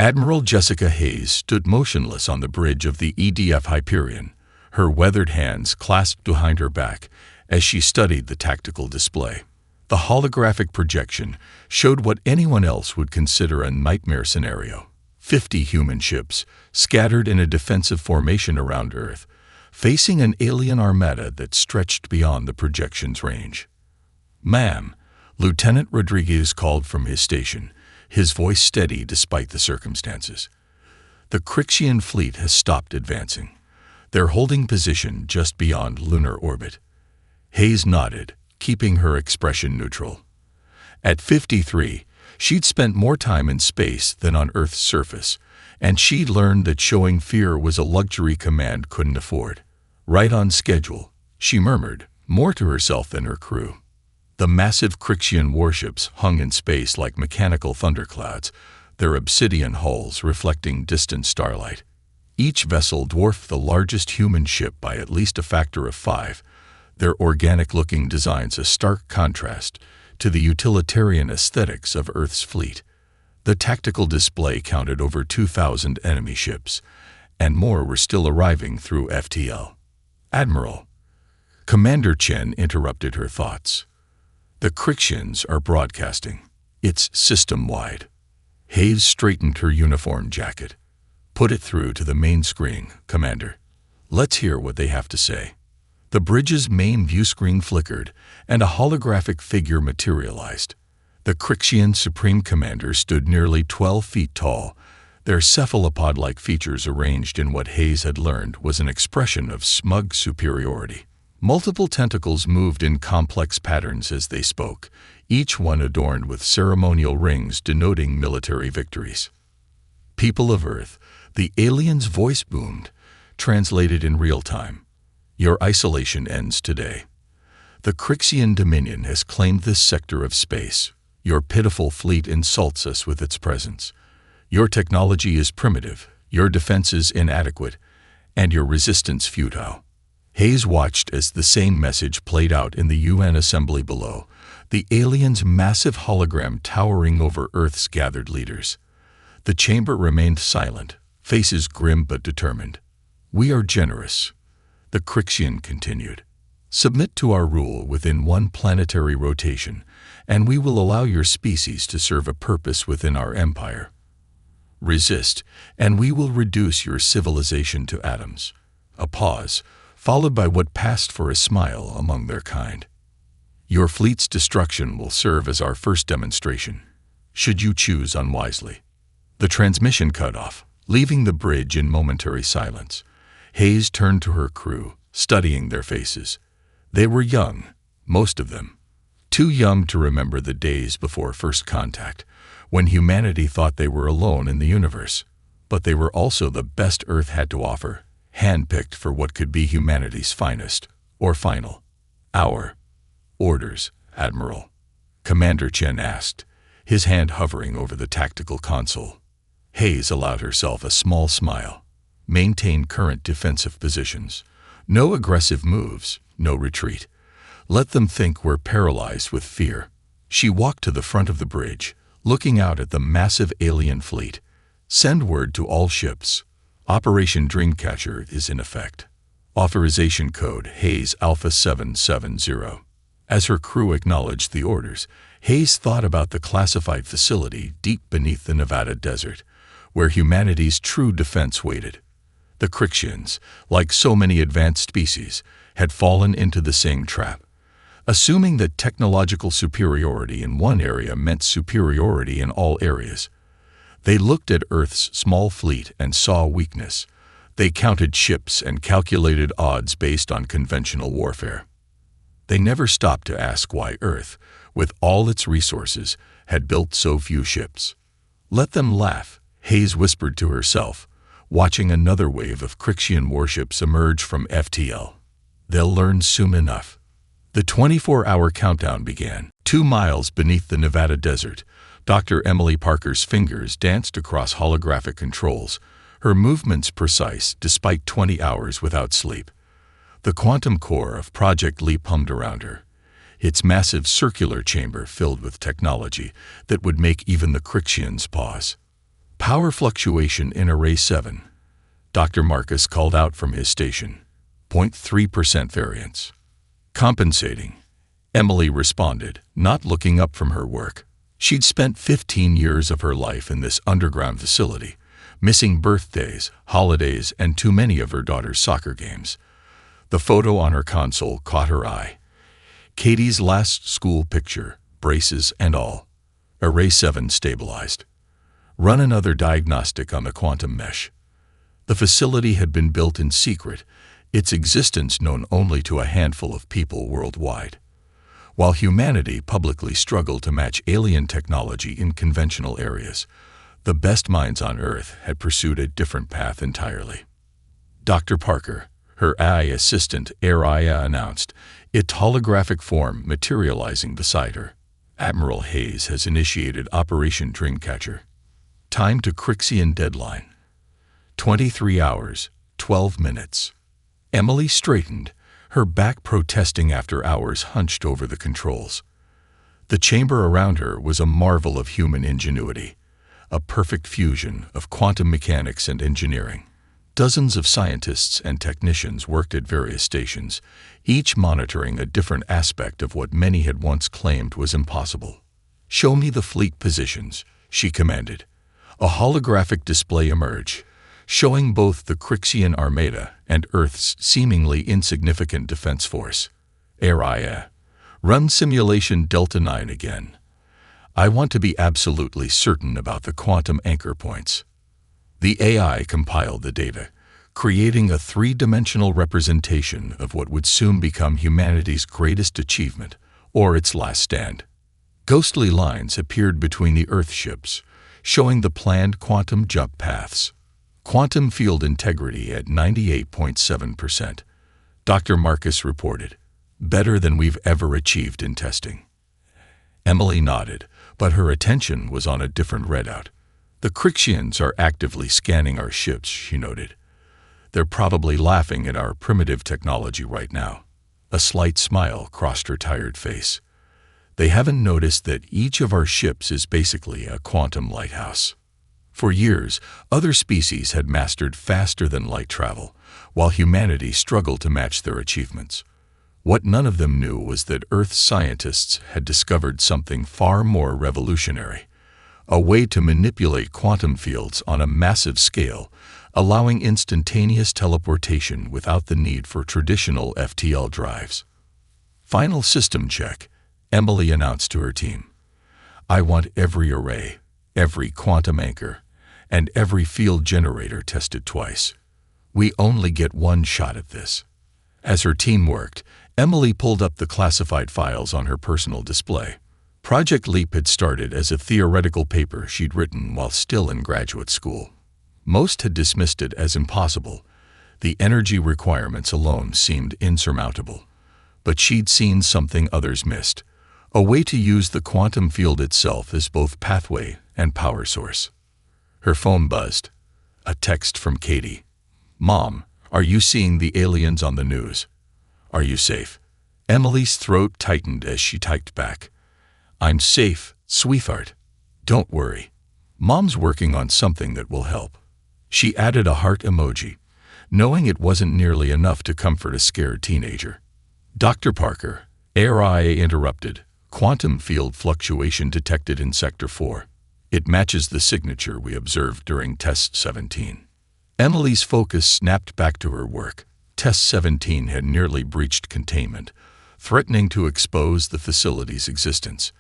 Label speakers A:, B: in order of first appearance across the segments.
A: Admiral Jessica Hayes stood motionless on the bridge of the EDF Hyperion, her weathered hands clasped behind her back as she studied the tactical display. The holographic projection showed what anyone else would consider a nightmare scenario. 50 human ships, scattered in a defensive formation around Earth, facing an alien armada that stretched beyond the projection's range. "Ma'am," Lieutenant Rodriguez called from his station, his voice steady despite the circumstances. "The Crixian fleet has stopped advancing. They're holding position just beyond lunar orbit." Hayes nodded, keeping her expression neutral. At 53, she'd spent more time in space than on Earth's surface, and she'd learned that showing fear was a luxury command couldn't afford. "Right on schedule," she murmured, more to herself than her crew. The massive Crixian warships hung in space like mechanical thunderclouds, their obsidian hulls reflecting distant starlight. Each vessel dwarfed the largest human ship by at least a factor of 5, their organic-looking designs a stark contrast to the utilitarian aesthetics of Earth's fleet. The tactical display counted over 2,000 enemy ships, and more were still arriving through FTL. "Admiral," Commander Chen interrupted her thoughts. "The Crixians are broadcasting. It's system-wide." Hayes straightened her uniform jacket. "Put it through to the main screen, Commander. Let's hear what they have to say." The bridge's main view screen flickered, and a holographic figure materialized. The Crixian Supreme Commander stood nearly 12 feet tall, their cephalopod-like features arranged in what Hayes had learned was an expression of smug superiority. Multiple tentacles moved in complex patterns as they spoke, each one adorned with ceremonial rings denoting military victories. "People of Earth," the alien's voice boomed, translated in real time. "Your isolation ends today. The Crixian Dominion has claimed this sector of space. Your pitiful fleet insults us with its presence. Your technology is primitive, your defenses inadequate, and your resistance futile." Hayes watched as the same message played out in the UN assembly below, the alien's massive hologram towering over Earth's gathered leaders. The chamber remained silent, faces grim but determined. "We are generous," the Crixian continued. "Submit to our rule within one planetary rotation, and we will allow your species to serve a purpose within our empire. Resist, and we will reduce your civilization to atoms." A pause, followed by what passed for a smile among their kind. "Your fleet's destruction will serve as our first demonstration, should you choose unwisely." The transmission cut off, leaving the bridge in momentary silence. Hayes turned to her crew, studying their faces. They were young, most of them. Too young to remember the days before first contact, when humanity thought they were alone in the universe. But they were also the best Earth had to offer, handpicked for what could be humanity's finest, or final. "Our orders, Admiral?" Commander Chen asked, his hand hovering over the tactical console. Hayes allowed herself a small smile. "Maintain current defensive positions. No aggressive moves, no retreat. Let them think we're paralyzed with fear." She walked to the front of the bridge, looking out at the massive alien fleet. "Send word to all ships. Operation Dreamcatcher is in effect. Authorization code Hayes Alpha 770. As her crew acknowledged the orders, Hayes thought about the classified facility deep beneath the Nevada desert, where humanity's true defense waited. The Crixians, like so many advanced species, had fallen into the same trap, assuming that technological superiority in one area meant superiority in all areas. They looked at Earth's small fleet and saw weakness. They counted ships and calculated odds based on conventional warfare. They never stopped to ask why Earth, with all its resources, had built so few ships. "Let them laugh," Hayes whispered to herself, watching another wave of Crixian warships emerge from FTL. "They'll learn soon enough." The 24-hour countdown began. 2 miles beneath the Nevada desert, Dr. Emily Parker's fingers danced across holographic controls, her movements precise despite 20 hours without sleep. The quantum core of Project Leap hummed around her, its massive circular chamber filled with technology that would make even the Crixians pause. Power fluctuation in Array 7. Dr. Marcus called out from his station. 0.3% variance. Compensating. Emily responded, not looking up from her work. She'd spent 15 years of her life in this underground facility, missing birthdays, holidays, and too many of her daughter's soccer games. The photo on her console caught her eye. Katie's last school picture, braces and all. Array 7 stabilized. Run another diagnostic on the quantum mesh. The facility had been built in secret, its existence known only to a handful of people worldwide. While humanity publicly struggled to match alien technology in conventional areas, the best minds on Earth had pursued a different path entirely. Dr. Parker, her AI assistant Araya announced, its holographic form materializing beside her. Admiral Hayes has initiated Operation Dreamcatcher. Time to Crixian deadline. 23 hours, 12 minutes. Emily straightened, her back protesting after hours hunched over the controls. The chamber around her was a marvel of human ingenuity, a perfect fusion of quantum mechanics and engineering. Dozens of scientists and technicians worked at various stations, each monitoring a different aspect of what many had once claimed was impossible. "Show me the fleet positions," she commanded. A holographic display emerged, showing both the Crixian Armada and Earth's seemingly insignificant defense force. Araya, run simulation Delta 9 again. I want to be absolutely certain about the quantum anchor points. The AI compiled the data, creating a three-dimensional representation of what would soon become humanity's greatest achievement, or its last stand. Ghostly lines appeared between the Earth ships, showing the planned quantum jump paths. Quantum field integrity at 98.7%. Dr. Marcus reported, better than we've ever achieved in testing. Emily nodded, but her attention was on a different readout. The Crixians are actively scanning our ships, she noted. They're probably laughing at our primitive technology right now. A slight smile crossed her tired face. They haven't noticed that each of our ships is basically a quantum lighthouse. For years, other species had mastered faster-than-light travel, while humanity struggled to match their achievements. What none of them knew was that Earth scientists had discovered something far more revolutionary, a way to manipulate quantum fields on a massive scale, allowing instantaneous teleportation without the need for traditional FTL drives. Final system check, Emily announced to her team. I want every array, every quantum anchor, and every field generator tested twice. We only get one shot at this. As her team worked, Emily pulled up the classified files on her personal display. Project Leap had started as a theoretical paper she'd written while still in graduate school. Most had dismissed it as impossible. The energy requirements alone seemed insurmountable. But she'd seen something others missed, a way to use the quantum field itself as both pathway and power source. Her phone buzzed. A text from Katie. Mom, are you seeing the aliens on the news? Are you safe? Emily's throat tightened as she typed back. I'm safe, sweetheart. Don't worry. Mom's working on something that will help. She added a heart emoji, knowing it wasn't nearly enough to comfort a scared teenager. Dr. Parker, AI interrupted. Quantum field fluctuation detected in Sector 4. It matches the signature we observed during Test 17. Emily's focus snapped back to her work. Test 17 had nearly breached containment, threatening to expose the facility's existence.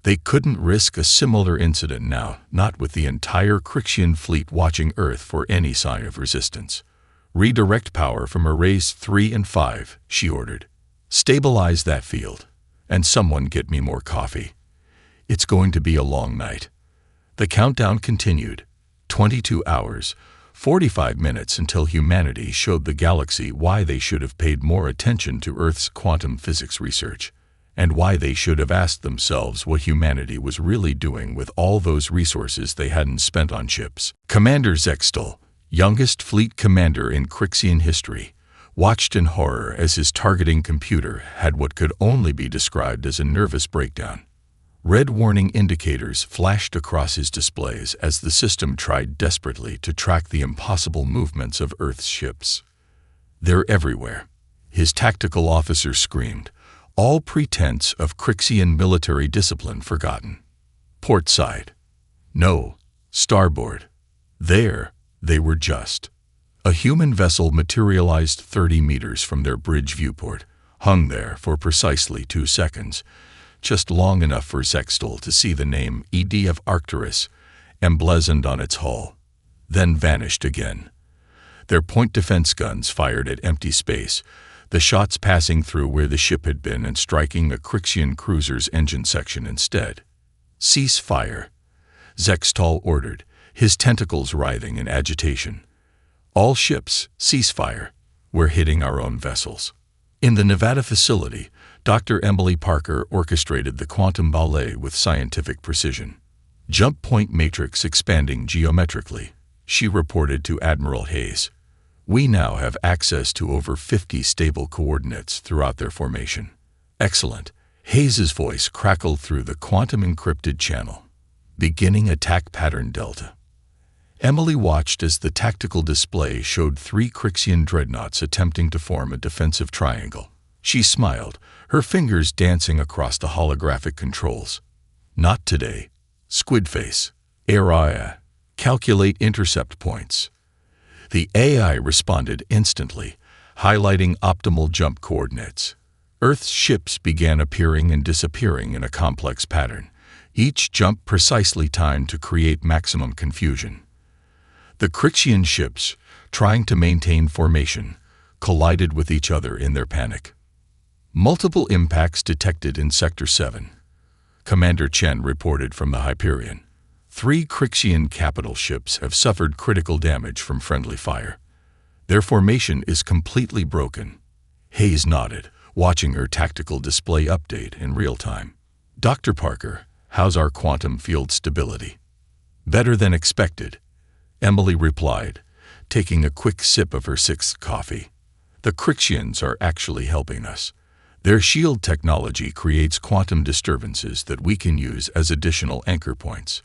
A: They couldn't risk a similar incident now, not with the entire Crixian fleet watching Earth for any sign of resistance. Redirect power from Arrays 3 and 5, she ordered. Stabilize that field. And someone get me more coffee. It's going to be a long night. The countdown continued. 22 hours, 45 minutes until humanity showed the galaxy why they should have paid more attention to Earth's quantum physics research, and why they should have asked themselves what humanity was really doing with all those resources they hadn't spent on ships. Commander Zextal, youngest fleet commander in Crixian history, watched in horror as his targeting computer had what could only be described as a nervous breakdown. Red warning indicators flashed across his displays as the system tried desperately to track the impossible movements of Earth's ships. "They're everywhere," his tactical officer screamed, all pretense of Crixian military discipline forgotten. "Port side. No, starboard. There, they were just." A human vessel materialized 30 meters from their bridge viewport, hung there for precisely 2 seconds, just long enough for Zextal to see the name EDF Arcturus emblazoned on its hull, then vanished again. Their point defense guns fired at empty space, the shots passing through where the ship had been and striking a Crixian cruiser's engine section instead. "Cease fire," Zextal ordered, his tentacles writhing in agitation. "All ships, cease fire. We're hitting our own vessels." In the Nevada facility, Dr. Emily Parker orchestrated the quantum ballet with scientific precision. "Jump point matrix expanding geometrically," she reported to Admiral Hayes. "We now have access to over 50 stable coordinates throughout their formation." "Excellent." Hayes's voice crackled through the quantum-encrypted channel. "Beginning attack pattern Delta." Emily watched as the tactical display showed 3 Crixian dreadnoughts attempting to form a defensive triangle. She smiled, her fingers dancing across the holographic controls. "Not today. Squidface. Area. Calculate intercept points." The AI responded instantly, highlighting optimal jump coordinates. Earth's ships began appearing and disappearing in a complex pattern, each jump precisely timed to create maximum confusion. The Crixian ships, trying to maintain formation, collided with each other in their panic. "Multiple impacts detected in Sector 7. Commander Chen reported from the Hyperion. 3 Crixian capital ships have suffered critical damage from friendly fire. Their formation is completely broken." Hayes nodded, watching her tactical display update in real time. "Dr. Parker, how's our quantum field stability?" "Better than expected," Emily replied, taking a quick sip of her 6th coffee. "The Crixians are actually helping us. Their shield technology creates quantum disturbances that we can use as additional anchor points.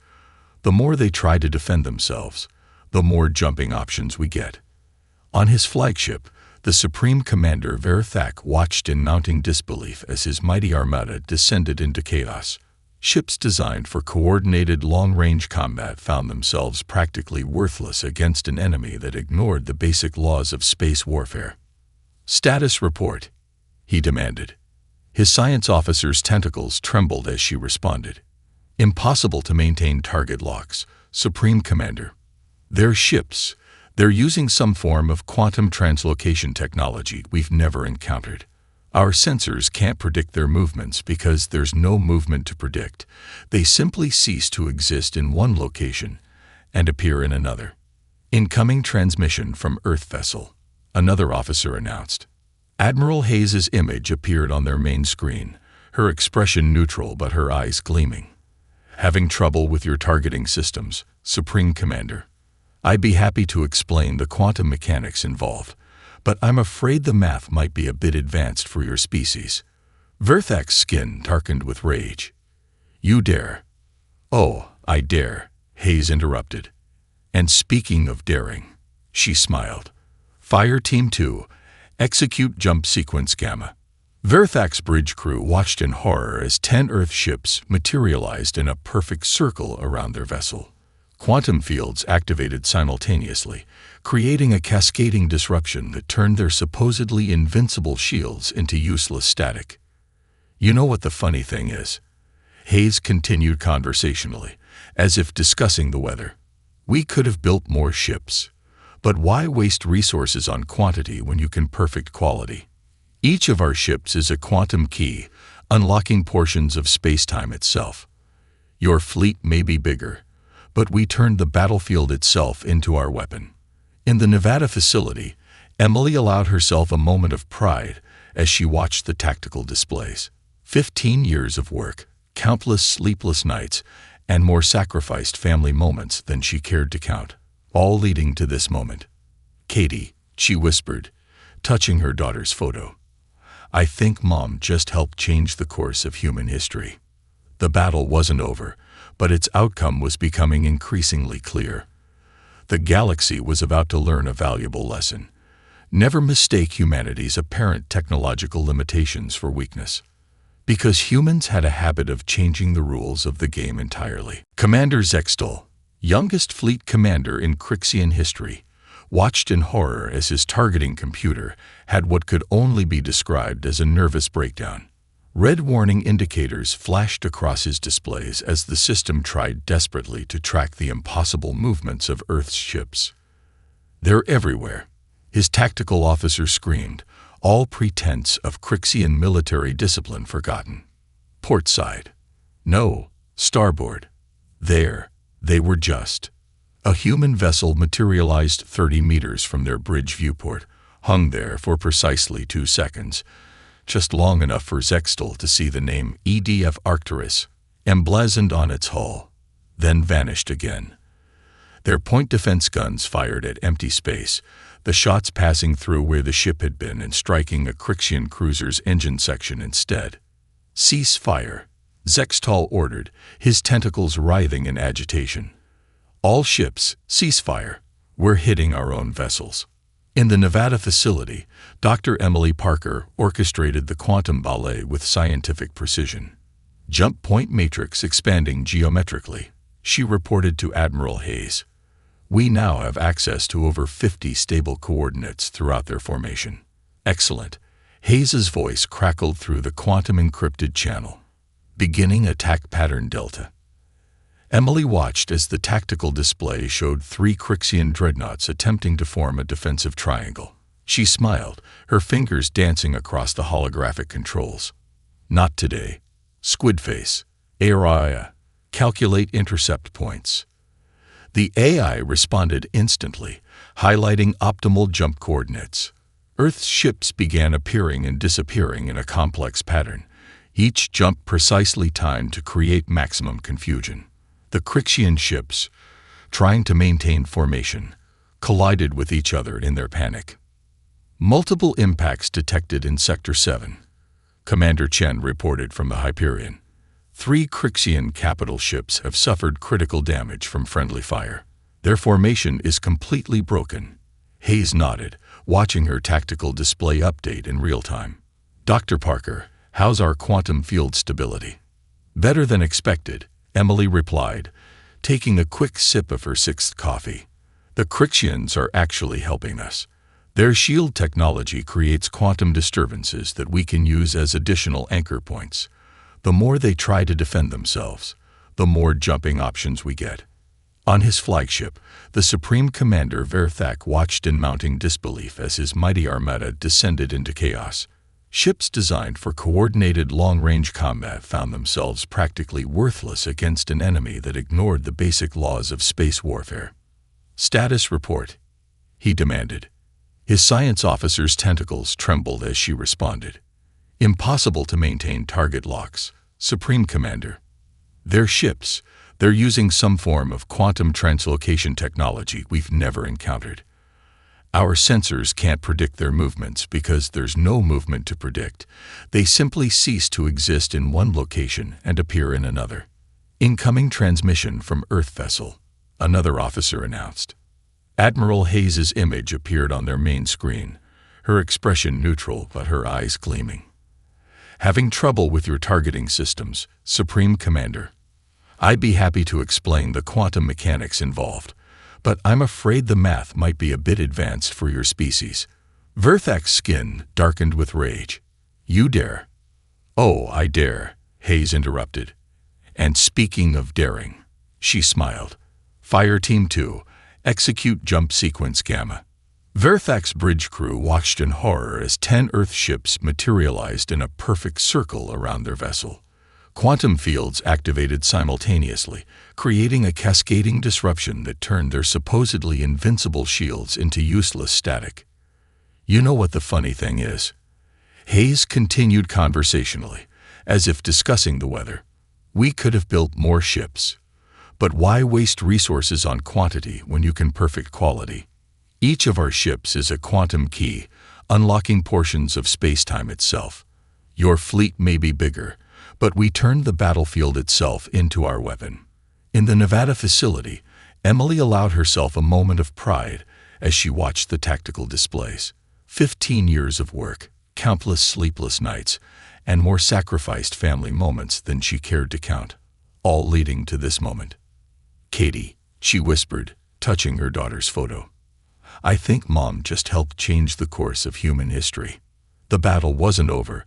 A: The more they try to defend themselves, the more jumping options we get." On his flagship, the Supreme Commander Verthak watched in mounting disbelief as his mighty armada descended into chaos. Ships designed for coordinated long-range combat found themselves practically worthless against an enemy that ignored the basic laws of space warfare. "Status report," he demanded. His science officer's tentacles trembled as she responded. "Impossible to maintain target locks, Supreme Commander. They're ships. They're using some form of quantum translocation technology we've never encountered. Our sensors can't predict their movements because there's no movement to predict. They simply cease to exist in one location and appear in another." "Incoming transmission from Earth vessel," another officer announced. Admiral Hayes's image appeared on their main screen, her expression neutral but her eyes gleaming. "Having trouble with your targeting systems, Supreme Commander. I'd be happy to explain the quantum mechanics involved, but I'm afraid the math might be a bit advanced for your species." Verthak's skin darkened with rage. "You dare?" "Oh, I dare," Hayes interrupted. "And speaking of daring," she smiled. "Fire Team 2, execute jump sequence Gamma." Verthak's bridge crew watched in horror as 10 Earth ships materialized in a perfect circle around their vessel. Quantum fields activated simultaneously, creating a cascading disruption that turned their supposedly invincible shields into useless static. "You know what the funny thing is?" Hayes continued conversationally, as if discussing the weather. "We could have built more ships. But why waste resources on quantity when you can perfect quality? Each of our ships is a quantum key, unlocking portions of space-time itself. Your fleet may be bigger, but we turned the battlefield itself into our weapon." In the Nevada facility, Emily allowed herself a moment of pride as she watched the tactical displays. 15 years of work, countless sleepless nights, and more sacrificed family moments than she cared to count, all leading to this moment. "Katie," she whispered, touching her daughter's photo. "I think Mom just helped change the course of human history." The battle wasn't over, but its outcome was becoming increasingly clear. The galaxy was about to learn a valuable lesson. Never mistake humanity's apparent technological limitations for weakness. Because humans had a habit of changing the rules of the game entirely. Commander Zextal, youngest fleet commander in Crixian history, watched in horror as his targeting computer had what could only be described as a nervous breakdown. Red warning indicators flashed across his displays as the system tried desperately to track the impossible movements of Earth's ships. "They're everywhere," his tactical officer screamed, all pretense of Crixian military discipline forgotten. "Port side. No, starboard. There, they were just." A human vessel materialized 30 meters from their bridge viewport, hung there for precisely 2 seconds, just long enough for Zextal to see the name EDF Arcturus emblazoned on its hull, then vanished again. Their point defense guns fired at empty space, the shots passing through where the ship had been and striking a Crixian cruiser's engine section instead. "Cease fire," Zextal ordered, his tentacles writhing in agitation. "All ships, cease fire. We're hitting our own vessels." In the Nevada facility, Dr. Emily Parker orchestrated the quantum ballet with scientific precision. "Jump point matrix expanding geometrically," she reported to Admiral Hayes. "We now have access to over 50 stable coordinates throughout their formation." "Excellent." Hayes's voice crackled through the quantum-encrypted channel. "Beginning attack pattern Delta." Emily watched as the tactical display showed 3 Crixian dreadnoughts attempting to form a defensive triangle. She smiled, her fingers dancing across the holographic controls. "Not today. Squidface. Area. Calculate intercept points." The AI responded instantly, highlighting optimal jump coordinates. Earth's ships began appearing and disappearing in a complex pattern, each jump precisely timed to create maximum confusion. The Crixian ships, trying to maintain formation, collided with each other in their panic. "Multiple impacts detected in Sector 7, Commander Chen reported from the Hyperion. 3 Crixian capital ships have suffered critical damage from friendly fire. Their formation is completely broken." Hayes nodded, watching her tactical display update in real time. "Dr. Parker, how's our quantum field stability?" "Better than expected," Emily replied, taking a quick sip of her 6th coffee. "The Crixians are actually helping us. Their shield technology creates quantum disturbances that we can use as additional anchor points. The more they try to defend themselves, the more jumping options we get." On his flagship, the Supreme Commander Verthak watched in mounting disbelief as his mighty armada descended into chaos. Ships designed for coordinated long-range combat found themselves practically worthless against an enemy that ignored the basic laws of space warfare. "Status report," he demanded. His science officer's tentacles trembled as she responded. "Impossible to maintain target locks, Supreme Commander." "They're ships. They're using some form of quantum translocation technology we've never encountered. Our sensors can't predict their movements because there's no movement to predict. They simply cease to exist in one location and appear in another." "Incoming transmission from Earth vessel," another officer announced. Admiral Hayes's image appeared on their main screen, her expression neutral but her eyes gleaming. "Having trouble with your targeting systems, Supreme Commander. I'd be happy to explain the quantum mechanics involved, but I'm afraid the math might be a bit advanced for your species." Verthak's skin darkened with rage. "You dare?" "Oh, I dare," Hayes interrupted. "And speaking of daring," she smiled. "Fire Team 2, execute jump sequence Gamma." Verthak's bridge crew watched in horror as 10 Earth ships materialized in a perfect circle around their vessel. Quantum fields activated simultaneously, creating a cascading disruption that turned their supposedly invincible shields into useless static. "You know what the funny thing is?" Hayes continued conversationally, as if discussing the weather. "We could have built more ships. But why waste resources on quantity when you can perfect quality? Each of our ships is a quantum key, unlocking portions of space-time itself. Your fleet may be bigger, but we turned the battlefield itself into our weapon. In the Nevada facility, Emily allowed herself a moment of pride as she watched the tactical displays. 15 years of work, countless sleepless nights, and more sacrificed family moments than she cared to count, all leading to this moment. "Katie," she whispered, touching her daughter's photo. "I think Mom just helped change the course of human history." The battle wasn't over,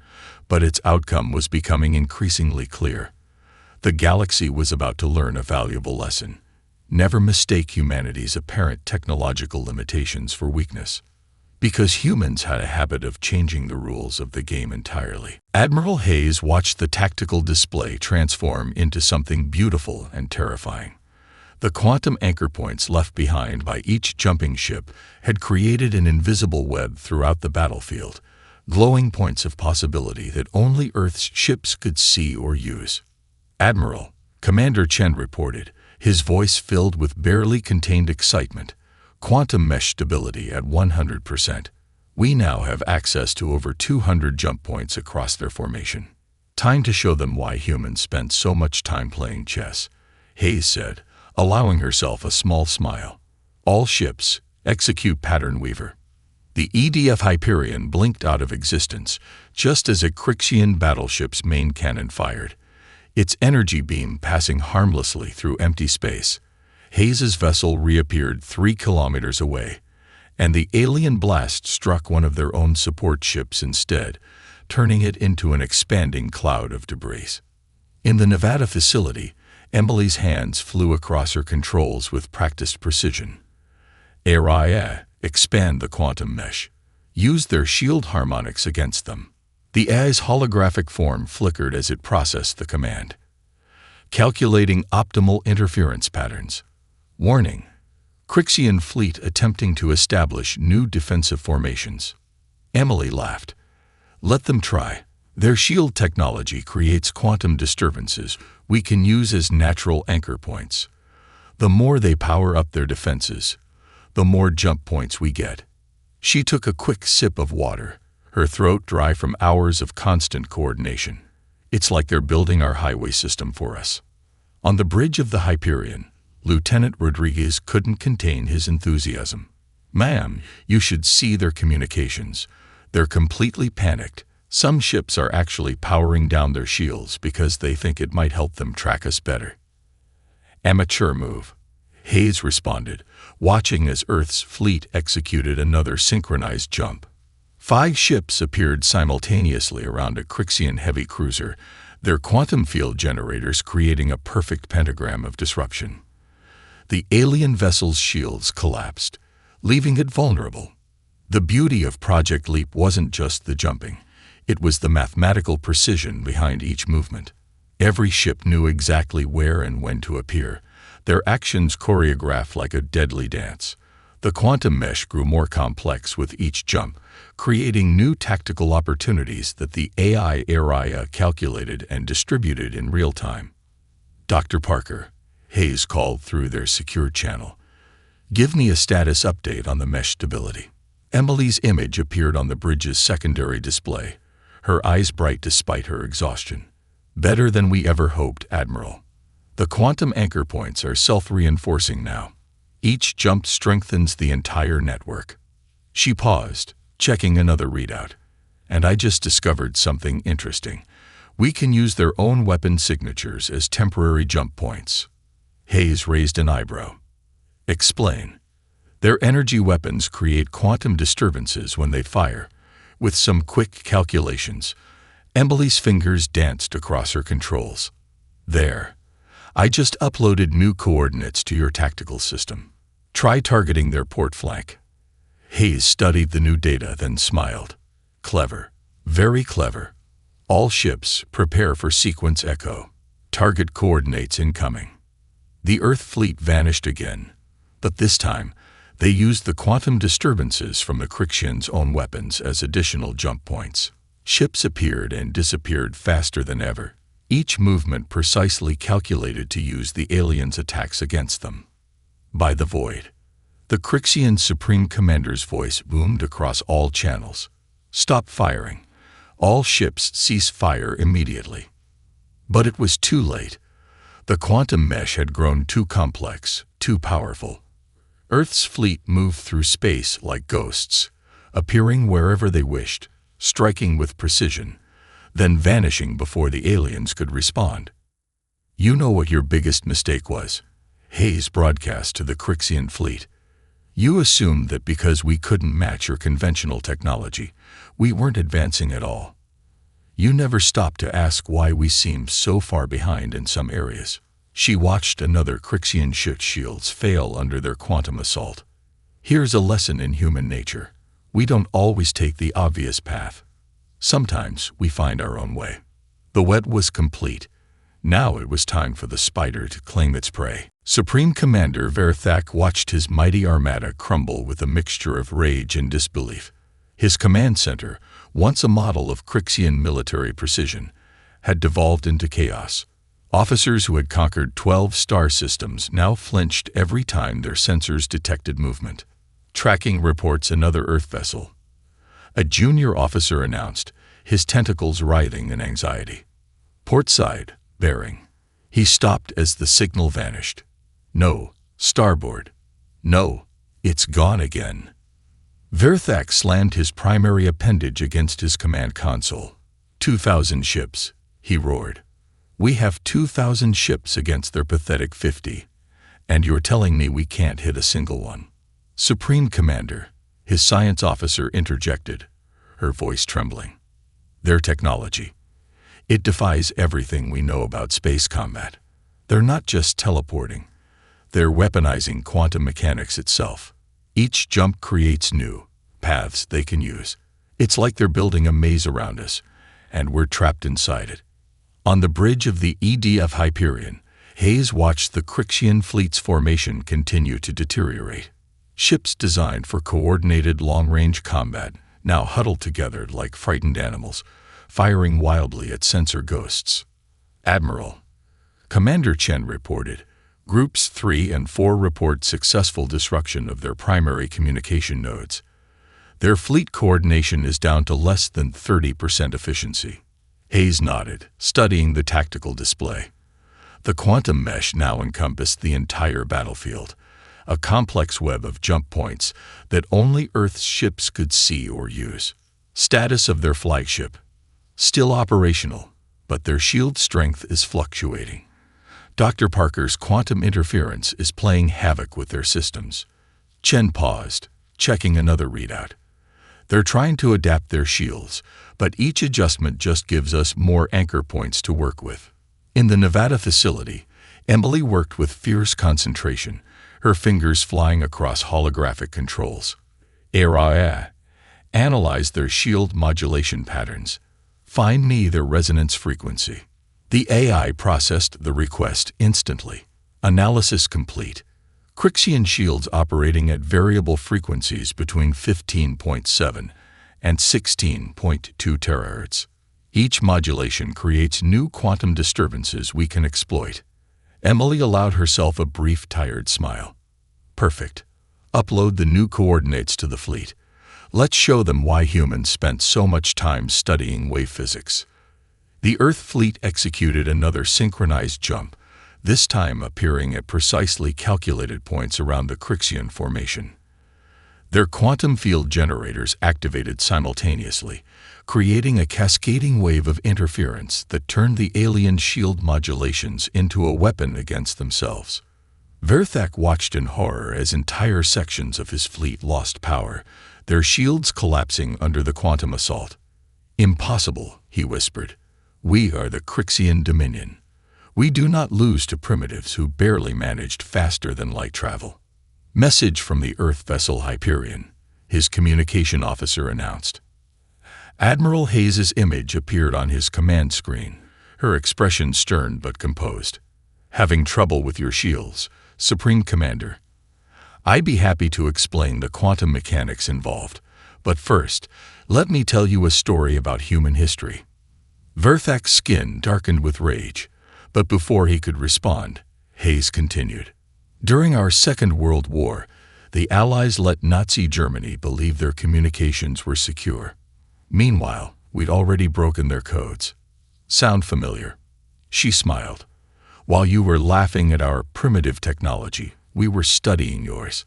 A: but its outcome was becoming increasingly clear. The galaxy was about to learn a valuable lesson. Never mistake humanity's apparent technological limitations for weakness, because humans had a habit of changing the rules of the game entirely. Admiral Hayes watched the tactical display transform into something beautiful and terrifying. The quantum anchor points left behind by each jumping ship had created an invisible web throughout the battlefield, glowing points of possibility that only Earth's ships could see or use. "Admiral," Commander Chen reported, his voice filled with barely contained excitement, "quantum mesh stability at 100%. We now have access to over 200 jump points across their formation. Time to show them why humans spent so much time playing chess," Hayes said, allowing herself a small smile. "All ships, execute Pattern Weaver." The EDF Hyperion blinked out of existence just as a Crixian battleship's main cannon fired, its energy beam passing harmlessly through empty space. Hayes's vessel reappeared 3 kilometers away, and the alien blast struck one of their own support ships instead, turning it into an expanding cloud of debris. In the Nevada facility, Emily's hands flew across her controls with practiced precision. "Area, expand the quantum mesh. Use their shield harmonics against them." The AI's holographic form flickered as it processed the command. "Calculating optimal interference patterns. Warning: Crixian fleet attempting to establish new defensive formations." Emily laughed. "Let them try. Their shield technology creates quantum disturbances we can use as natural anchor points. The more they power up their defenses, the more jump points we get." She took a quick sip of water, her throat dry from hours of constant coordination. "It's like they're building our highway system for us." On the bridge of the Hyperion, Lieutenant Rodriguez couldn't contain his enthusiasm. "Ma'am, you should see their communications. They're completely panicked. Some ships are actually powering down their shields because they think it might help them track us better." "Amateur move," Hayes responded, watching as Earth's fleet executed another synchronized jump. 5 ships appeared simultaneously around a Crixian heavy cruiser, their quantum field generators creating a perfect pentagram of disruption. The alien vessel's shields collapsed, leaving it vulnerable. The beauty of Project Leap wasn't just the jumping. It was the mathematical precision behind each movement. Every ship knew exactly where and when to appear, their actions choreographed like a deadly dance. The quantum mesh grew more complex with each jump, creating new tactical opportunities that the AI area calculated and distributed in real time. "Dr. Parker," Hayes called through their secure channel, "give me a status update on the mesh stability." Emily's image appeared on the bridge's secondary display, her eyes bright despite her exhaustion. "Better than we ever hoped, Admiral. The quantum anchor points are self-reinforcing now. Each jump strengthens the entire network." She paused, checking another readout. "And I just discovered something interesting. We can use their own weapon signatures as temporary jump points." Hayes raised an eyebrow. "Explain." "Their energy weapons create quantum disturbances when they fire. With some quick calculations," Emily's fingers danced across her controls. "There. I just uploaded new coordinates to your tactical system. Try targeting their port flank." Hayes studied the new data, then smiled. "Clever. Very clever. All ships, prepare for sequence echo. Target coordinates incoming." The Earth fleet vanished again, but this time, they used the quantum disturbances from the Crixians' own weapons as additional jump points. Ships appeared and disappeared faster than ever, each movement precisely calculated to use the aliens' attacks against them. By the void, the Crixian Supreme Commander's voice boomed across all channels. "Stop firing. All ships cease fire immediately." But it was too late. The quantum mesh had grown too complex, too powerful. Earth's fleet moved through space like ghosts, appearing wherever they wished, striking with precision, then vanishing before the aliens could respond. "You know what your biggest mistake was," Hayes broadcast to the Crixian fleet. "You assumed that because we couldn't match your conventional technology, we weren't advancing at all. You never stopped to ask why we seemed so far behind in some areas." She watched another Crixian ship's shields fail under their quantum assault. "Here's a lesson in human nature. We don't always take the obvious path. Sometimes we find our own way." The web was complete. Now it was time for the spider to claim its prey. Supreme Commander Verthak watched his mighty armada crumble with a mixture of rage and disbelief. His command center, once a model of Crixian military precision, had devolved into chaos. Officers who had conquered 12 star systems now flinched every time their sensors detected movement. "Tracking reports another Earth vessel," a junior officer announced, his tentacles writhing in anxiety. "Port side, bearing." He stopped as the signal vanished. "No, starboard. No, it's gone again." Verthak slammed his primary appendage against his command console. 2,000 ships, he roared. "We have 2,000 ships against their pathetic 50, and you're telling me we can't hit a single one?" "Supreme Commander," his science officer interjected, her voice trembling. "Their technology. It defies everything we know about space combat. They're not just teleporting. They're weaponizing quantum mechanics itself. Each jump creates new paths they can use. It's like they're building a maze around us, and we're trapped inside it." On the bridge of the EDF Hyperion, Hayes watched the Crixian fleet's formation continue to deteriorate. Ships designed for coordinated long-range combat now huddled together like frightened animals, firing wildly at sensor ghosts. "Admiral," Commander Chen reported, "Groups 3 and 4 report successful destruction of their primary communication nodes. Their fleet coordination is down to less than 30% efficiency." Hayes nodded, studying the tactical display. The quantum mesh now encompassed the entire battlefield, a complex web of jump points that only Earth's ships could see or use. Status of their flagship: still operational, but their shield strength is fluctuating. Dr. Parker's quantum interference is playing havoc with their systems. Chen paused, checking another readout. "They're trying to adapt their shields, but each adjustment just gives us more anchor points to work with." In the Nevada facility, Emily worked with fierce concentration, her fingers flying across holographic controls. "Era, analyze their shield modulation patterns. Find me their resonance frequency." The AI processed the request instantly. Analysis complete. Crixian shields operating at variable frequencies between 15.7 and 16.2 terahertz. Each modulation creates new quantum disturbances we can exploit. Emily allowed herself a brief, tired smile. "Perfect. Upload the new coordinates to the fleet. Let's show them why humans spent so much time studying wave physics." The Earth fleet executed another synchronized jump, this time appearing at precisely calculated points around the Crixian formation. Their quantum field generators activated simultaneously, creating a cascading wave of interference that turned the alien shield modulations into a weapon against themselves. Verthak watched in horror as entire sections of his fleet lost power, their shields collapsing under the quantum assault. "Impossible," he whispered. "We are the Crixian Dominion. We do not lose to primitives who barely managed faster than light travel." "Message from the Earth vessel Hyperion," his communication officer announced. Admiral Hayes's image appeared on his command screen, her expression stern but composed. "Having trouble with your shields, Supreme Commander? I'd be happy to explain the quantum mechanics involved, but first, let me tell you a story about human history." Verthak's skin darkened with rage, but before he could respond, Hayes continued. "During our Second World War, the Allies let Nazi Germany believe their communications were secure. Meanwhile, we'd already broken their codes. Sound familiar?" She smiled. "While you were laughing at our primitive technology, we were studying yours,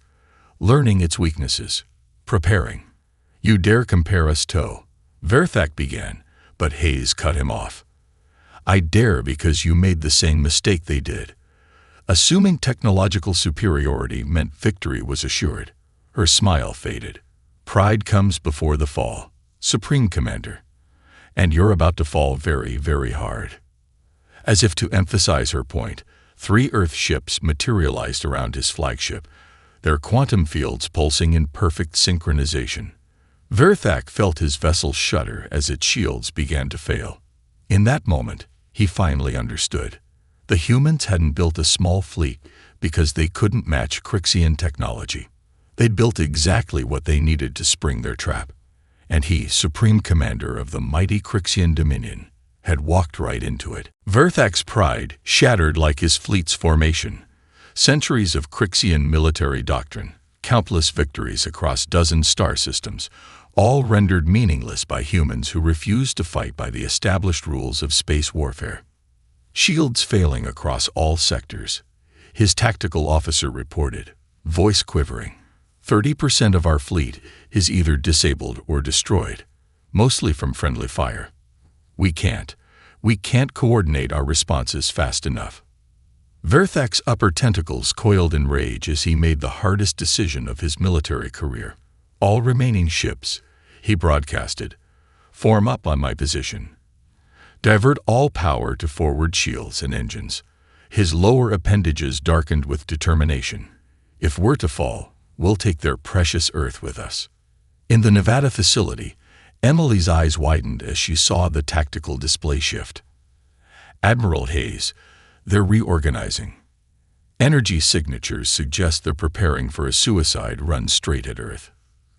A: learning its weaknesses, preparing. You dare compare us to—" Verthak began, but Hayes cut him off. "I dare because you made the same mistake they did. Assuming technological superiority meant victory was assured." Her smile faded. "Pride comes before the fall, Supreme Commander. And you're about to fall very, very hard." As if to emphasize her point, 3 Earth ships materialized around his flagship, their quantum fields pulsing in perfect synchronization. Verthak felt his vessel shudder as its shields began to fail. In that moment, he finally understood. The humans hadn't built a small fleet because they couldn't match Crixian technology. They'd built exactly what they needed to spring their trap. And he, Supreme Commander of the mighty Crixian Dominion, had walked right into it. Verthak's pride shattered like his fleet's formation. Centuries of Crixian military doctrine, countless victories across dozens star systems, all rendered meaningless by humans who refused to fight by the established rules of space warfare. Shields failing across all sectors, his tactical officer reported, voice quivering. 30% of our fleet is either disabled or destroyed, mostly from friendly fire. We can't coordinate our responses fast enough." Verthak's upper tentacles coiled in rage as he made the hardest decision of his military career. "All remaining ships," he broadcasted, "form up on my position. Divert all power to forward shields and engines." His lower appendages darkened with determination. "If we're to fall, we'll take their precious Earth with us." In the Nevada facility, Emily's eyes widened as she saw the tactical display shift. "Admiral Hayes, they're reorganizing. Energy signatures suggest they're preparing for a suicide run straight at Earth."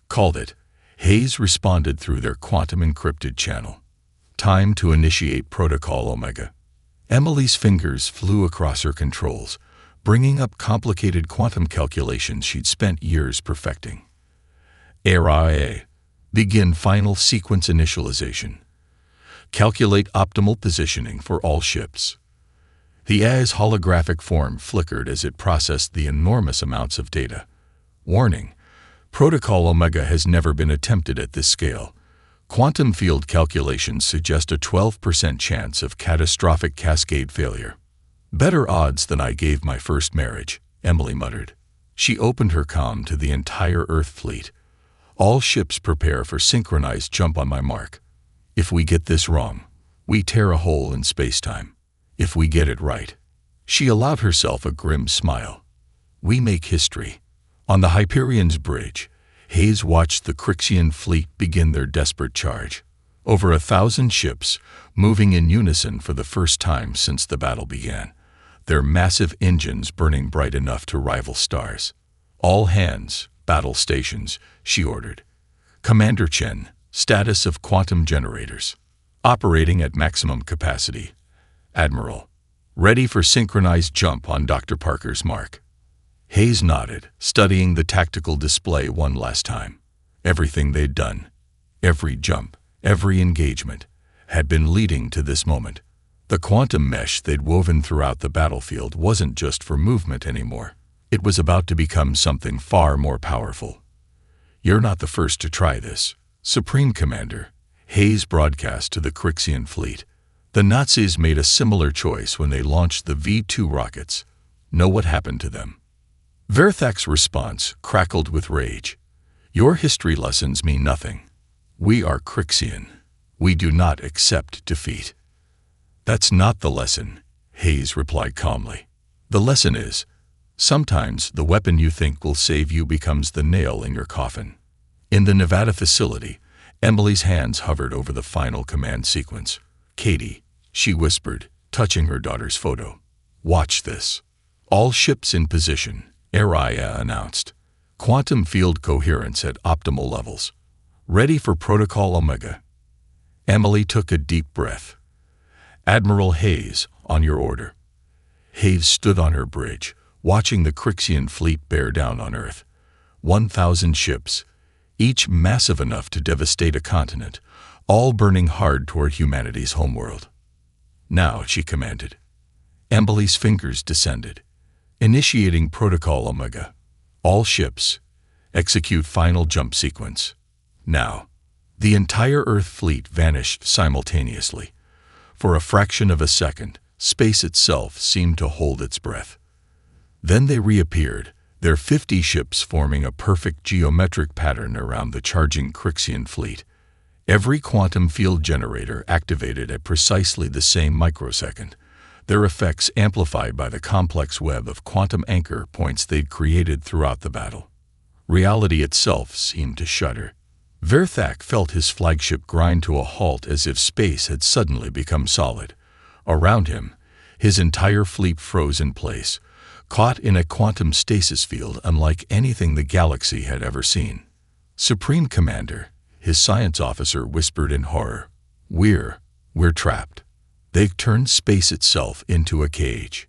A: "Called it," Hayes responded through their quantum-encrypted channel. "Time to initiate Protocol Omega." Emily's fingers flew across her controls, bringing up complicated quantum calculations she'd spent years perfecting. "ARIA. Begin final sequence initialization. Calculate optimal positioning for all ships." The AI's holographic form flickered as it processed the enormous amounts of data. "Warning. Protocol Omega has never been attempted at this scale. Quantum field calculations suggest a 12% chance of catastrophic cascade failure." "Better odds than I gave my first marriage," Emily muttered. She opened her comm to the entire Earth fleet. "All ships prepare for synchronized jump on my mark. If we get this wrong, we tear a hole in space-time. If we get it right." She allowed herself a grim smile. "We make history." On the Hyperion's bridge, Hayes watched the Crixian fleet begin their desperate charge. Over 1,000 ships, moving in unison for the first time since the battle began, their massive engines burning bright enough to rival stars. "All hands, battle stations," she ordered. "Commander Chen, status of quantum generators. Operating at maximum capacity. Admiral, ready for synchronized jump on Dr. Parker's mark." Hayes nodded, studying the tactical display one last time. Everything they'd done, every jump, every engagement, had been leading to this moment. The quantum mesh they'd woven throughout the battlefield wasn't just for movement anymore. It was about to become something far more powerful. "You're not the first to try this, Supreme Commander," Hayes broadcast to the Crixian fleet. "The Nazis made a similar choice when they launched the V-2 rockets. Know what happened to them?" Verthak's response crackled with rage. "Your history lessons mean nothing. We are Crixian. We do not accept defeat." "That's not the lesson," Hayes replied calmly. "The lesson is, sometimes the weapon you think will save you becomes the nail in your coffin." In the Nevada facility, Emily's hands hovered over the final command sequence. "Katie," she whispered, touching her daughter's photo. "Watch this." "All ships in position," ARIA announced. "Quantum field coherence at optimal levels. Ready for Protocol Omega." Emily took a deep breath. "Admiral Hayes, on your order." Hayes stood on her bridge, watching the Crixian fleet bear down on Earth. 1,000 ships, each massive enough to devastate a continent, all burning hard toward humanity's homeworld. "Now," she commanded, Emily's fingers descended, initiating Protocol Omega. All ships, execute final jump sequence. Now, the entire Earth fleet vanished simultaneously. For a fraction of a second, space itself seemed to hold its breath. Then they reappeared, their 50 ships forming a perfect geometric pattern around the charging Crixian fleet. Every quantum field generator activated at precisely the same microsecond, their effects amplified by the complex web of quantum anchor points they'd created throughout the battle. Reality itself seemed to shudder. Verthak felt his flagship grind to a halt as if space had suddenly become solid. Around him, his entire fleet froze in place, caught in a quantum stasis field unlike anything the galaxy had ever seen. Supreme Commander, his science officer whispered in horror, We're trapped. They've turned space itself into a cage."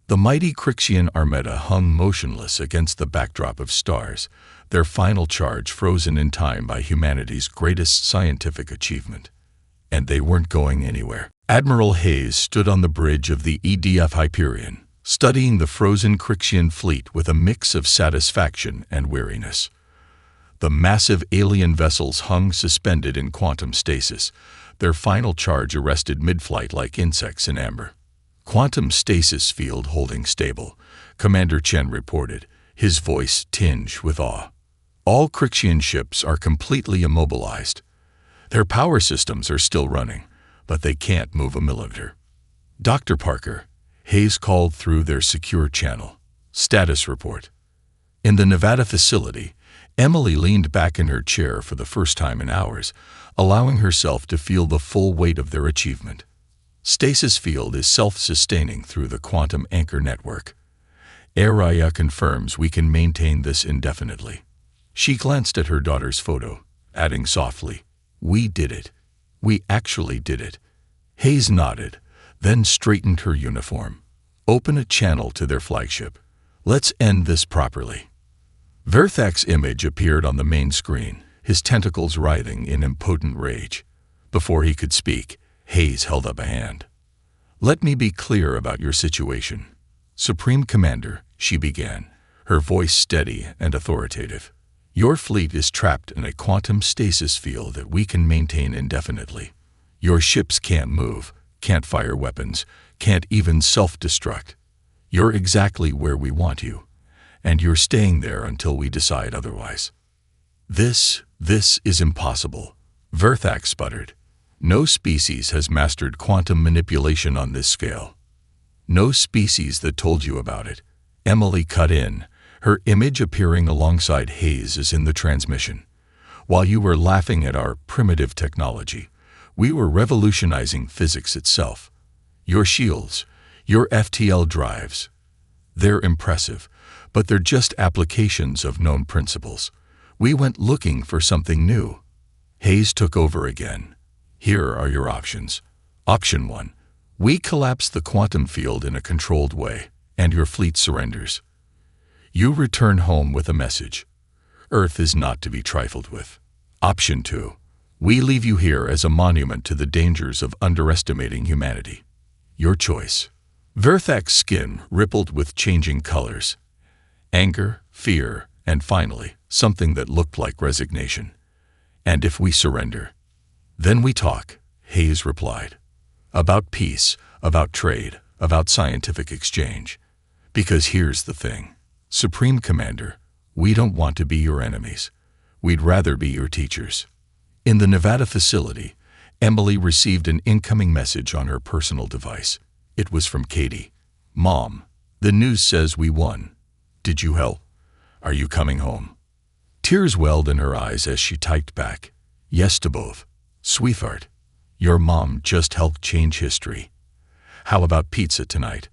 A: The mighty Crixian armada hung motionless against the backdrop of stars, their final charge frozen in time by humanity's greatest scientific achievement. And they weren't going anywhere. Admiral Hayes stood on the bridge of the EDF Hyperion, studying the frozen Crixian fleet with a mix of satisfaction and weariness. The massive alien vessels hung suspended in quantum stasis, their final charge arrested mid-flight like insects in amber. "Quantum stasis field holding stable," Commander Chen reported, his voice tinged with awe. "All Crixian ships are completely immobilized. Their power systems are still running, but they can't move a millimeter." "Dr. Parker," Hayes called through their secure channel. "Status report." In the Nevada facility, Emily leaned back in her chair for the first time in hours, allowing herself to feel the full weight of their achievement. Stasis field is self-sustaining through the quantum anchor network. Araya confirms we can maintain this indefinitely. She glanced at her daughter's photo, adding softly, "We did it. We actually did it." Hayes nodded, then straightened her uniform. "Open a channel to their flagship. Let's end this properly." Verthak's image appeared on the main screen, his tentacles writhing in impotent rage. Before he could speak, Hayes held up a hand. "Let me be clear about your situation. Supreme Commander," she began, her voice steady and authoritative. "Your fleet is trapped in a quantum stasis field that we can maintain indefinitely. Your ships can't move, can't fire weapons, can't even self-destruct. You're exactly where we want you, and you're staying there until we decide otherwise." This is impossible," Verthak sputtered. "No species has mastered quantum manipulation on this scale." "No species that told you about it," Emily cut in, her image appearing alongside Hayes' in the transmission. "While you were laughing at our primitive technology, we were revolutionizing physics itself. Your shields, your FTL drives, they're impressive, but they're just applications of known principles. We went looking for something new." Hayes took over again. "Here are your options. Option 1. We collapse the quantum field in a controlled way, and your fleet surrenders. You return home with a message. Earth is not to be trifled with. Option 2. We leave you here as a monument to the dangers of underestimating humanity. Your choice." Verthak's skin rippled with changing colors. Anger, fear, and finally, something that looked like resignation. "And if we surrender?" "Then we talk," Hayes replied. "About peace, about trade, about scientific exchange. Because here's the thing. Supreme Commander, we don't want to be your enemies. We'd rather be your teachers." In the Nevada facility, Emily received an incoming message on her personal device. It was from Katie. "Mom, the news says we won. Did you help? Are you coming home?" Tears welled in her eyes as she typed back, "Yes to both. Sweetheart, your mom just helped change history. How about pizza tonight?"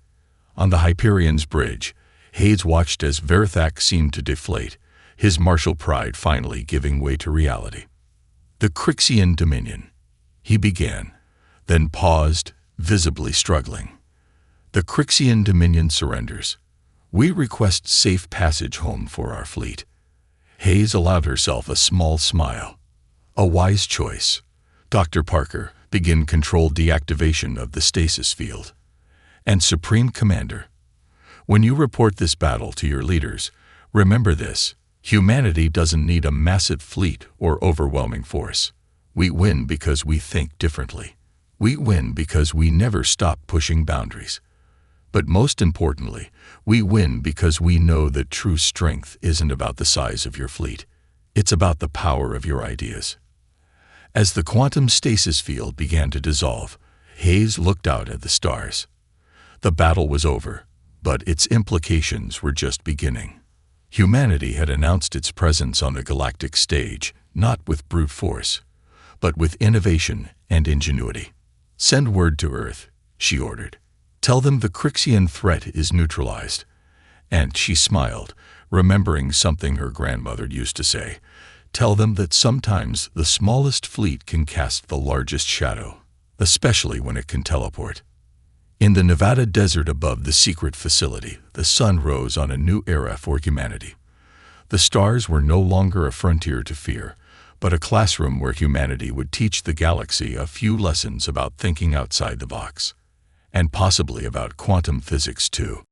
A: On the Hyperion's bridge, Hayes watched as Verthak seemed to deflate, his martial pride finally giving way to reality. "The Crixian Dominion," he began, then paused, visibly struggling. "The Crixian Dominion surrenders. We request safe passage home for our fleet." Hayes allowed herself a small smile. "A wise choice. Dr. Parker, begin controlled deactivation of the stasis field." And Supreme Commander, when you report this battle to your leaders, remember this: humanity doesn't need a massive fleet or overwhelming force. We win because we think differently. We win because we never stop pushing boundaries. But most importantly, we win because we know that true strength isn't about the size of your fleet. It's about the power of your ideas. As the quantum stasis field began to dissolve, Hayes looked out at the stars. The battle was over, but its implications were just beginning. Humanity had announced its presence on the galactic stage, not with brute force, but with innovation and ingenuity. "Send word to Earth," she ordered. "Tell them the Crixian threat is neutralized." And she smiled, remembering something her grandmother used to say: "Tell them that sometimes the smallest fleet can cast the largest shadow, especially when it can teleport." In the Nevada desert above the secret facility, the sun rose on a new era for humanity. The stars were no longer a frontier to fear, but a classroom where humanity would teach the galaxy a few lessons about thinking outside the box, and possibly about quantum physics too.